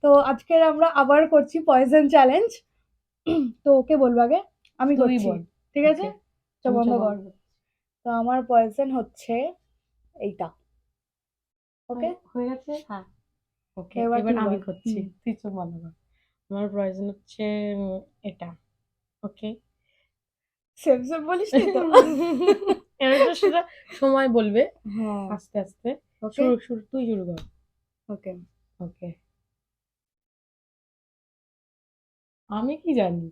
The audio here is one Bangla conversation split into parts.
তো আজকের আমরা আবার করছি পয়জন চ্যালেঞ্জ। তো ওকে বলবো আগে, আমি তুই করছি, বল। ঠিক আছে? Okay, তো আমি বন্ধ তো কর। বলবো। তো আমার পয়জন হচ্ছে এইটা, ওকে? হয়ে গেছে? হ্যাঁ। ওকে, এবার এবার তুই আমি বল। করছি। তুই তো ভালো কর। আমার প্রয়োজন হচ্ছে এটা। ওকে। সেম সেম বলিস নি তো? এটা সেটা সময় বলবে হ্যাঁ, আস্তে আস্তে। ওকে শুরু শুরু তুই শুরু কর। ওকে। ওকে। আমি কি জানি?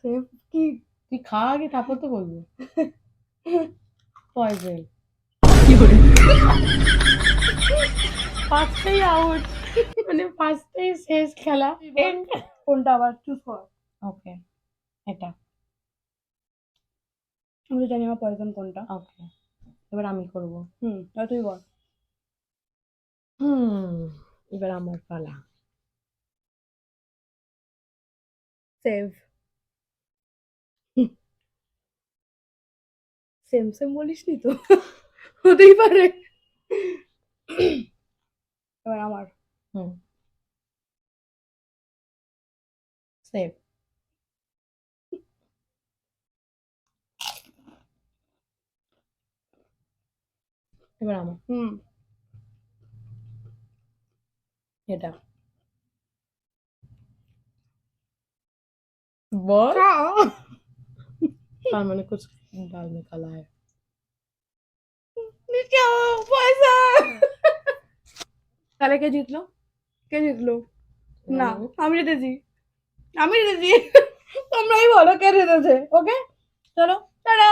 সেম কি? তুই খা আগে তারপর তো বলবো। পয়জন। ফার্স্টেই আউট, মানে ফার্স্টেই শেষ খেলা। এন্ড। কোনটা আবার চুজ কর। ওকে, এটা। আমি তো জানি আমার পয়জন কোনটা। ওকে, এবার আমি করব। এবার তুই বল। হুম, এবার আমার পালা। সেভ। সেম সেম বলিস নি তো? হতেই পারে। এবার আমার। হুম, সেভ। এবার আমার। এটা। বল। তার মানে कुछ दाल में काला है। পয়সা। তাহলে কে জিতলো? কে জিতলো? না, আমি জিতেছি। আমি জিতেছি। তোমরাই বলো কে জিতেছে। ওকে, চলো টাটা।